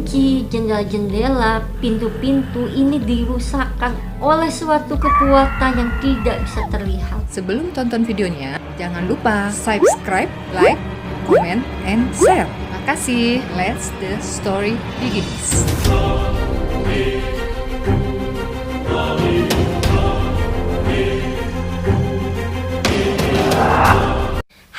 kunci, jendela-jendela, pintu-pintu ini dirusakkan oleh suatu kekuatan yang tidak bisa terlihat. Sebelum tonton videonya, jangan lupa subscribe, like, comment, and share. Makasih. Let's the story begins.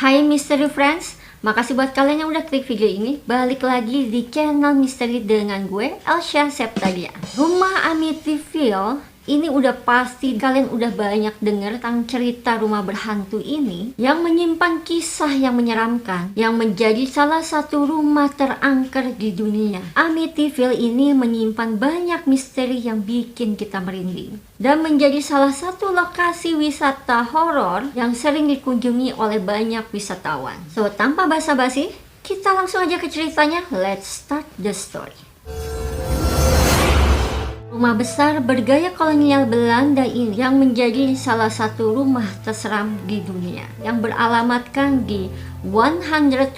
Hai Mystery Friends, makasih buat kalian yang udah klik video ini. Balik lagi di channel Misteri dengan gue, Elsha Septadia. Rumah Amityville ini udah pasti kalian udah banyak denger tentang cerita rumah berhantu ini yang menyimpan kisah yang menyeramkan, yang menjadi salah satu rumah terangker di dunia. Amityville ini menyimpan banyak misteri yang bikin kita merinding dan menjadi salah satu lokasi wisata horor yang sering dikunjungi oleh banyak wisatawan. So, tanpa basa-basi, kita langsung aja ke ceritanya. Let's start the story. Rumah besar bergaya kolonial Belanda ini yang menjadi salah satu rumah terseram di dunia yang beralamatkan di 112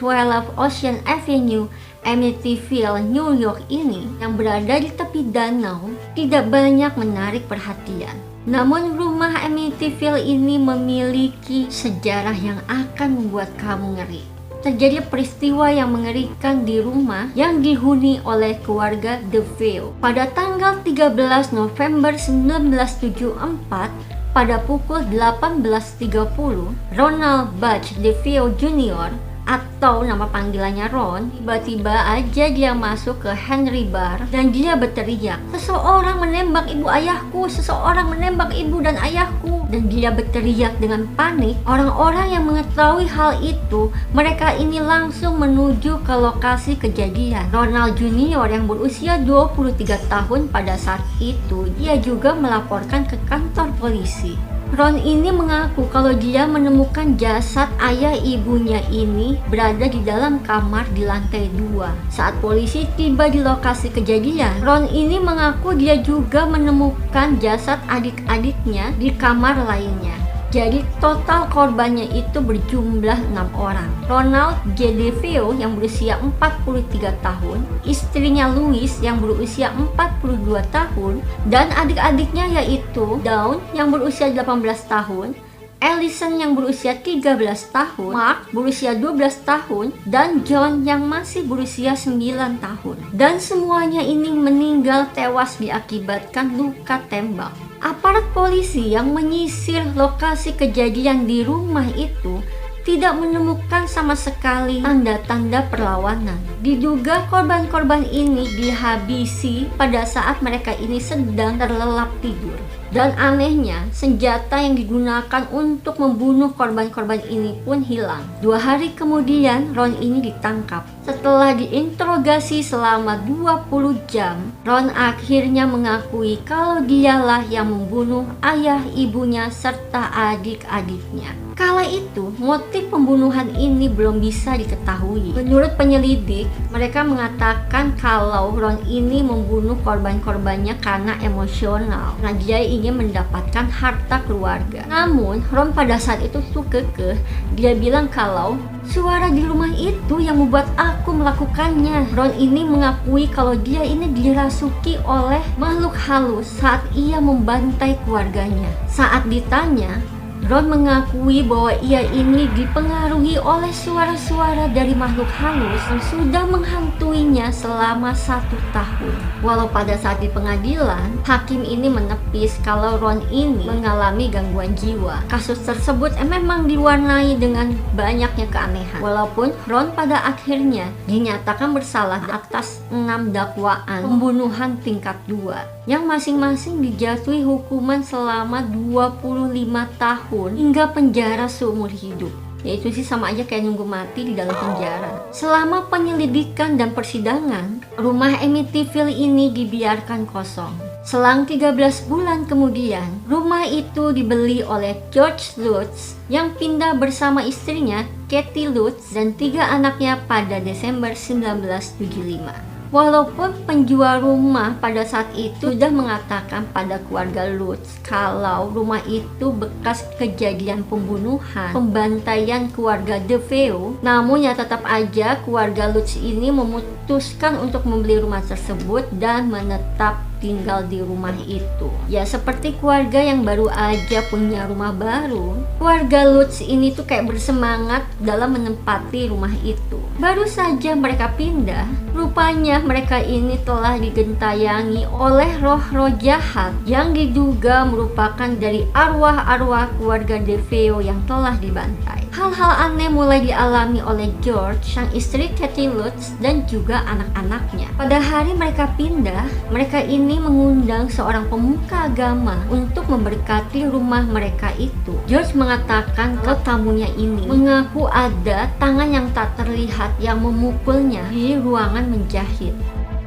Ocean Avenue, Amityville, New York ini yang berada di tepi danau tidak banyak menarik perhatian. Namun rumah Amityville ini memiliki sejarah yang akan membuat kamu ngeri. Terjadi peristiwa yang mengerikan di rumah yang dihuni oleh keluarga DeVille. Pada tanggal 13 November 1974, pada pukul 18.30, Ronald Butch DeVille Jr. atau nama panggilannya Ron, tiba-tiba aja dia masuk ke Henry Bar dan dia berteriak, "Seseorang menembak ibu ayahku, seseorang menembak ibu dan ayahku." Dan dia berteriak dengan panik. Orang-orang yang mengetahui hal itu, mereka ini langsung menuju ke lokasi kejadian. Ronald Jr. yang berusia 23 tahun pada saat itu, dia juga melaporkan ke kantor polisi. Ron ini mengaku kalau dia menemukan jasad ayah ibunya ini berada di dalam kamar di lantai 2. Saat polisi tiba di lokasi kejadian, Ron ini mengaku dia juga menemukan jasad adik-adiknya di kamar lainnya. Jadi total korbannya itu berjumlah 6 orang. Ronald J. DeVille yang berusia 43 tahun, istrinya Louise yang berusia 42 tahun, dan adik-adiknya yaitu Dawn yang berusia 18 tahun, Allison yang berusia 13 tahun, Mark berusia 12 tahun, dan John yang masih berusia 9 tahun. Dan semuanya ini meninggal tewas diakibatkan luka tembak. Aparat polisi yang menyisir lokasi kejadian di rumah itu tidak menemukan sama sekali tanda-tanda perlawanan. Diduga korban-korban ini dihabisi pada saat mereka ini sedang terlelap tidur. Dan anehnya, senjata yang digunakan untuk membunuh korban-korban ini pun hilang. 2 hari kemudian, Ron ini ditangkap. Setelah diinterogasi selama 20 jam, Ron akhirnya mengakui kalau dialah yang membunuh ayah ibunya serta adik-adiknya. Kala itu, motif pembunuhan ini belum bisa diketahui. Menurut penyelidik, mereka mengatakan kalau Ron ini membunuh korban-korbannya karena emosional. Nah, dia ingin mendapatkan harta keluarga. Namun, Ron pada saat itu tuh kekeh. Dia bilang kalau suara di rumah itu yang membuat aku melakukannya. Ron ini mengakui kalau dia ini dirasuki oleh makhluk halus saat ia membantai keluarganya. Saat ditanya, Ron mengakui bahwa ia ini dipengaruhi oleh suara-suara dari makhluk halus yang sudah menghantuinya selama 1 tahun. Walau pada saat di pengadilan, hakim ini menepis kalau Ron ini mengalami gangguan jiwa. Kasus tersebut memang diwarnai dengan banyaknya keanehan. Walaupun Ron pada akhirnya dinyatakan bersalah atas 6 dakwaan pembunuhan tingkat 2 yang masing-masing dijatuhi hukuman selama 25 tahun hingga penjara seumur hidup. Yaitu sih sama aja kayak nunggu mati di dalam penjara. Selama penyelidikan dan persidangan, rumah Amityville ini dibiarkan kosong. Selang 13 bulan kemudian, rumah itu dibeli oleh George Lutz yang pindah bersama istrinya Kathy Lutz dan 3 anaknya pada Desember 1975. Walaupun penjual rumah pada saat itu sudah mengatakan pada keluarga Lutz kalau rumah itu bekas kejadian pembunuhan, pembantaian keluarga DeVeo, namun ya tetap aja keluarga Lutz ini memutuskan untuk membeli rumah tersebut dan menetap tinggal di rumah itu. Ya seperti keluarga yang baru aja punya rumah baru, keluarga Lutz ini tuh kayak bersemangat dalam menempati rumah itu. Baru saja mereka pindah, rupanya mereka ini telah digentayangi oleh roh-roh jahat yang diduga merupakan dari arwah-arwah keluarga DeVeo yang telah dibantai. Hal-hal aneh mulai dialami oleh George, sang istri Kathy Lutz, dan juga anak-anaknya. Pada hari mereka pindah, mereka ini mengundang seorang pemuka agama untuk memberkati rumah mereka itu. George mengatakan kalau tamunya ini mengaku ada tangan yang tak terlihat yang memukulnya di ruangan menjahit.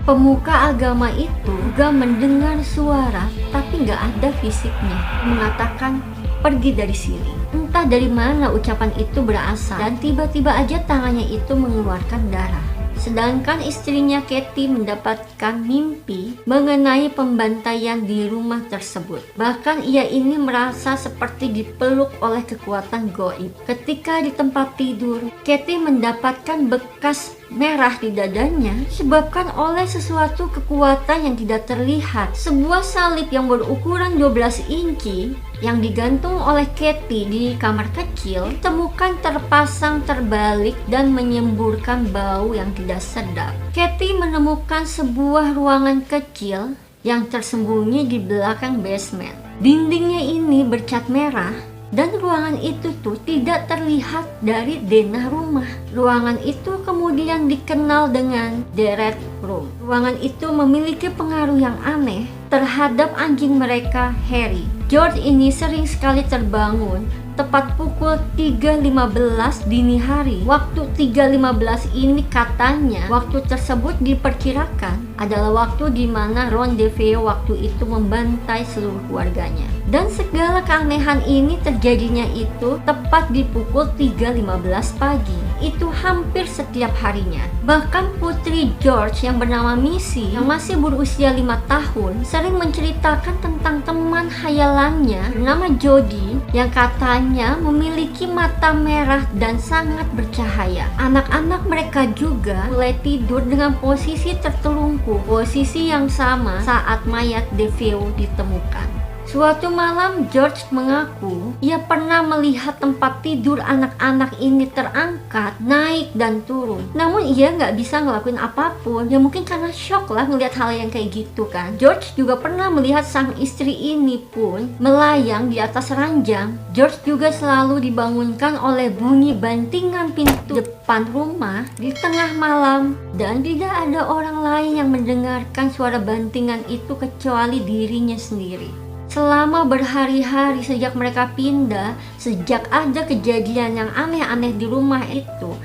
Pemuka agama itu juga mendengar suara tapi nggak ada fisiknya, mengatakan pergi dari sini. Entah dari mana ucapan itu berasal dan tiba-tiba aja tangannya itu mengeluarkan darah. Sedangkan istrinya Kathy mendapatkan mimpi mengenai pembantaian di rumah tersebut. Bahkan ia ini merasa seperti dipeluk oleh kekuatan goib. Ketika di tempat tidur, Kathy mendapatkan bekas merah di dadanya disebabkan oleh sesuatu kekuatan yang tidak terlihat. Sebuah salib yang berukuran 12 inci yang digantung oleh Kathy di kamar kecil ditemukan terpasang terbalik dan menyemburkan bau yang tidak sedap. Kathy menemukan sebuah ruangan kecil yang tersembunyi di belakang basement. Dindingnya ini bercat merah dan ruangan itu tuh tidak terlihat dari denah rumah. Ruangan itu kemudian dikenal dengan The Red Room. Ruangan itu memiliki pengaruh yang aneh terhadap anjing mereka, Harry. George ini sering sekali terbangun tepat pukul 3.15 dini hari. Waktu 3.15 ini katanya waktu tersebut diperkirakan adalah waktu di mana Ron DeVeo waktu itu membantai seluruh keluarganya. Dan segala keanehan ini terjadinya itu tepat di pukul 3.15 pagi. Itu hampir setiap harinya. Bahkan putri George yang bernama Missy yang masih berusia 5 tahun sering menceritakan tentang teman hayalannya bernama Jody yang katanya memiliki mata merah dan sangat bercahaya. Anak-anak mereka juga mulai tidur dengan posisi tertelungkup, posisi yang sama saat mayat DeVeo ditemukan. Suatu malam George mengaku ia pernah melihat tempat tidur anak-anak ini terangkat, naik dan turun. Namun ia nggak bisa ngelakuin apapun. Ya mungkin karena shock lah ngelihat hal yang kayak gitu kan. George juga pernah melihat sang istri ini pun melayang di atas ranjang. George juga selalu dibangunkan oleh bunyi bantingan pintu depan rumah di tengah malam. Dan tidak ada orang lain yang mendengarkan suara bantingan itu kecuali dirinya sendiri. Selama berhari-hari sejak mereka pindah, sejak ada kejadian yang aneh-aneh di rumah itu,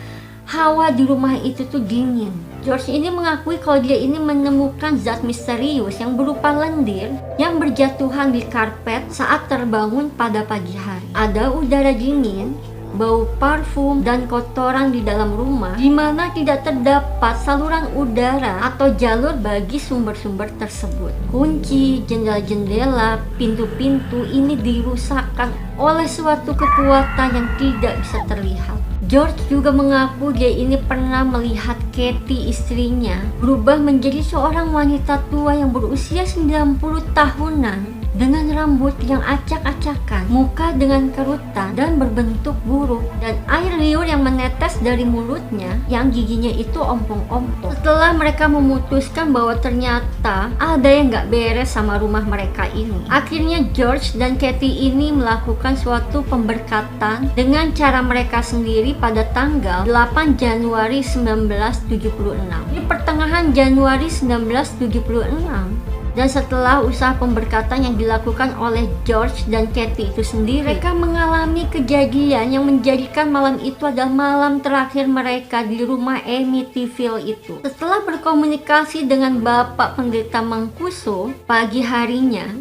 hawa di rumah itu tuh dingin. George ini mengakui kalau dia ini menemukan zat misterius yang berupa lendir yang berjatuhan di karpet saat terbangun pada pagi hari. Ada udara dingin, bau parfum dan kotoran di dalam rumah di mana tidak terdapat saluran udara atau jalur bagi sumber-sumber tersebut. Kunci, jendela-jendela, pintu-pintu ini dirusakkan oleh suatu kekuatan yang tidak bisa terlihat. George juga mengaku dia ini pernah melihat Kathy istrinya berubah menjadi seorang wanita tua yang berusia 90 tahunan dengan rambut yang acak-acakan, muka dengan kerutan dan berbentuk buruk, dan air liur yang menetes dari mulutnya yang giginya itu ompong-ompong. Setelah mereka memutuskan bahwa ternyata ada yang gak beres sama rumah mereka ini, akhirnya George dan Kathy ini melakukan suatu pemberkatan dengan cara mereka sendiri pada tanggal 8 Januari 1976. Di pertengahan Januari 1976, dan setelah usaha pemberkatan yang dilakukan oleh George dan Kathy itu sendiri, mereka mengalami kejadian yang menjadikan malam itu adalah malam terakhir mereka di rumah Amityville itu. Setelah berkomunikasi dengan Bapak Pendeta Mancuso pagi harinya,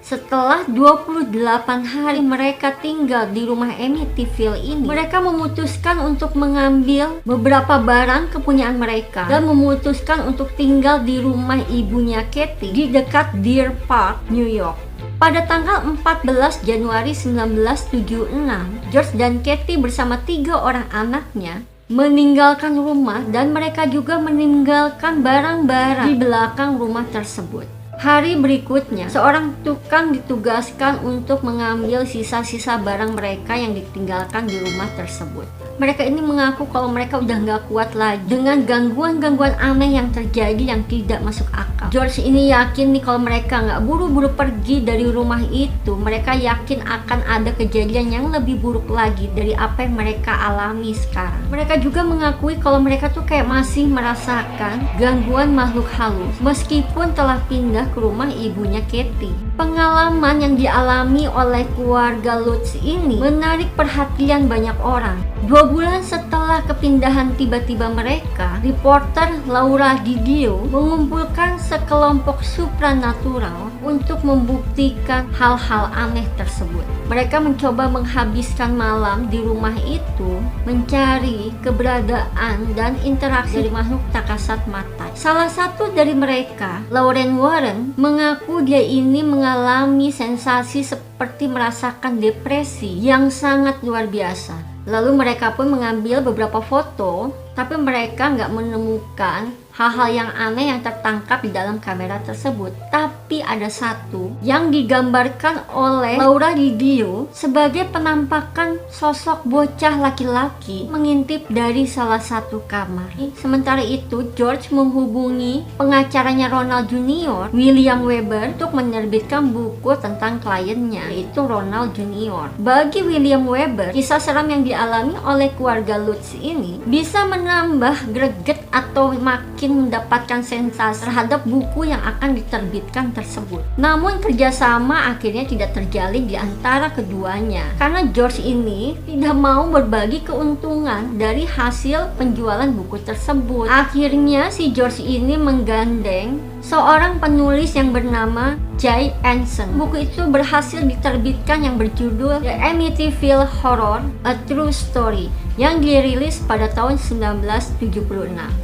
Setelah 28 hari mereka tinggal di rumah Amityville ini, mereka memutuskan untuk mengambil beberapa barang kepunyaan mereka dan memutuskan untuk tinggal di rumah ibunya Kathy di dekat Deer Park, New York. Pada tanggal 14 Januari 1976, George dan Kathy bersama 3 orang anaknya meninggalkan rumah dan mereka juga meninggalkan barang-barang di belakang rumah tersebut. Hari berikutnya, seorang tukang ditugaskan untuk mengambil sisa-sisa barang mereka yang ditinggalkan di rumah tersebut. Mereka ini mengaku kalau mereka udah nggak kuat lagi dengan gangguan-gangguan aneh yang terjadi yang tidak masuk akal. George ini yakin nih kalau mereka nggak buru-buru pergi dari rumah itu, mereka yakin akan ada kejadian yang lebih buruk lagi dari apa yang mereka alami sekarang. Mereka juga mengakui kalau mereka tuh kayak masih merasakan gangguan makhluk halus meskipun telah pindah ke rumah ibunya Kathy. Pengalaman yang dialami oleh keluarga Lutz ini menarik perhatian banyak orang. 2 bulan setelah kepindahan tiba-tiba mereka, reporter Laura Didio mengumpulkan sekelompok supranatural untuk membuktikan hal-hal aneh tersebut. Mereka mencoba menghabiskan malam di rumah itu, mencari keberadaan dan interaksi dari makhluk tak kasat mata. Salah satu dari mereka, Lauren Warren, mengaku dia ini mengalami sensasi seperti merasakan depresi yang sangat luar biasa. Lalu mereka pun mengambil beberapa foto, tapi mereka nggak menemukan hal-hal yang aneh yang tertangkap di dalam kamera tersebut. Tapi ada satu yang digambarkan oleh Laura Didio sebagai penampakan sosok bocah laki-laki mengintip dari salah satu kamar. Sementara itu, George menghubungi pengacaranya Ronald Jr., William Weber, untuk menerbitkan buku tentang kliennya, yaitu Ronald Jr. Bagi William Weber, kisah seram yang dialami oleh keluarga Lutz ini bisa menambah greget atau makin mendapatkan sensasi terhadap buku yang akan diterbitkan tersebut. Namun kerjasama akhirnya tidak terjalin di antara keduanya karena George ini tidak mau berbagi keuntungan dari hasil penjualan buku tersebut. Akhirnya si George ini menggandeng seorang penulis yang bernama Jay Anson. Buku itu berhasil diterbitkan yang berjudul The Amityville Horror: A True Story yang dirilis pada tahun 1976.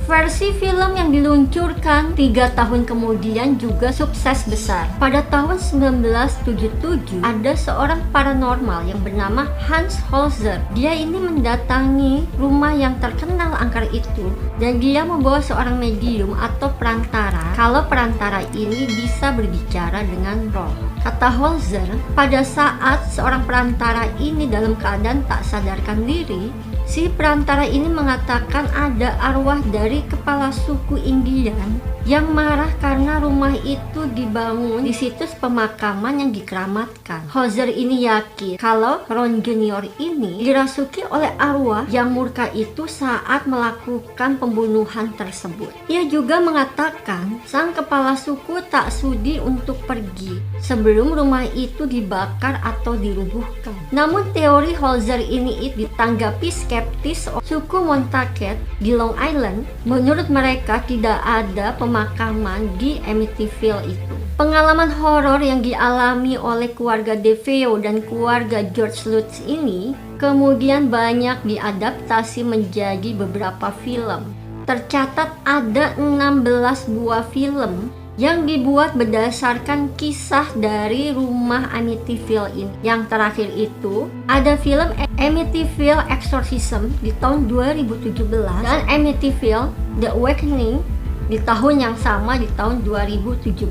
Versi film yang diluncurkan 3 tahun kemudian juga sukses besar. Pada tahun 1977 ada seorang paranormal yang bernama Hans Holzer. Dia ini mendatangi rumah yang terkenal angker itu dan dia membawa seorang medium atau perantara kalau perantara ini bisa berbicara dengan roh. Kata Holzer, pada saat seorang perantara ini dalam keadaan tak sadarkan diri, si perantara ini mengatakan ada arwah dari kepala suku Indian yang marah karena rumah itu dibangun di situs pemakaman yang dikeramatkan. Holzer ini yakin kalau Ron Junior ini dirasuki oleh arwah yang murka itu saat melakukan pembunuhan tersebut. Ia juga mengatakan sang kepala suku tak sudi untuk pergi sebelum rumah itu dibakar atau dirubuhkan. Namun teori Holzer ini ditanggapi skeptis suku Montaket di Long Island. Menurut mereka tidak ada pemakaman di Amityville itu. Pengalaman horor yang dialami oleh keluarga DeFeo dan keluarga George Lutz ini kemudian banyak diadaptasi menjadi beberapa film. Tercatat ada 16 buah film yang dibuat berdasarkan kisah dari rumah Amityville ini. Yang terakhir itu ada film Amityville Exorcism di tahun 2017 dan Amityville The Awakening di tahun yang sama di tahun 2017.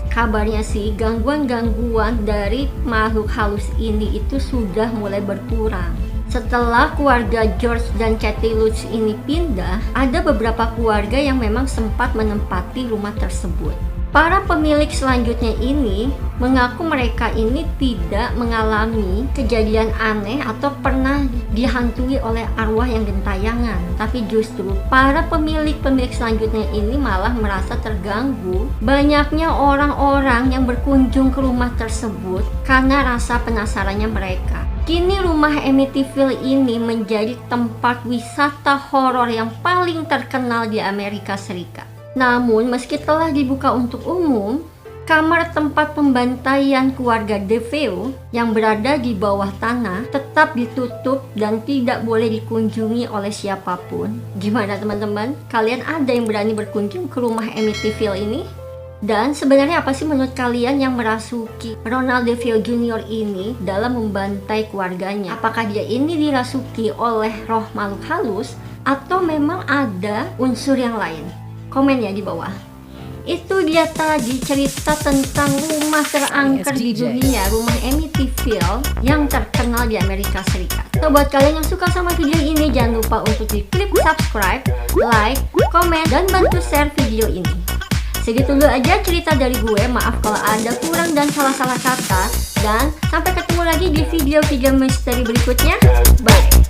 Kabarnya sih gangguan-gangguan dari makhluk halus ini itu sudah mulai berkurang. Setelah keluarga George dan Kathy Lutz ini pindah, ada beberapa keluarga yang memang sempat menempati rumah tersebut. Para pemilik selanjutnya ini mengaku mereka ini tidak mengalami kejadian aneh atau pernah dihantui oleh arwah yang gentayangan. Tapi justru para pemilik selanjutnya ini malah merasa terganggu banyaknya orang-orang yang berkunjung ke rumah tersebut karena rasa penasarannya mereka. Kini rumah Amityville ini menjadi tempat wisata horor yang paling terkenal di Amerika Serikat. Namun meski telah dibuka untuk umum, kamar tempat pembantaian keluarga DeVeo yang berada di bawah tanah tetap ditutup dan tidak boleh dikunjungi oleh siapapun. Gimana teman-teman? Kalian ada yang berani berkunjung ke rumah Amityville ini? Dan sebenarnya apa sih menurut kalian yang merasuki Ronald DeVeo Jr. ini dalam membantai keluarganya? Apakah dia ini dirasuki oleh roh makhluk halus atau memang ada unsur yang lain? Komen ya di bawah. Itu dia tadi cerita tentang rumah terangker di dunia, rumah Amityville yang terkenal di Amerika Serikat. So buat kalian yang suka sama video ini, jangan lupa untuk diklik subscribe, like, komen, dan bantu share video ini. Segitu dulu aja cerita dari gue, maaf kalau ada kurang dan salah-salah kata. Dan sampai ketemu lagi di video-video misteri berikutnya. Bye!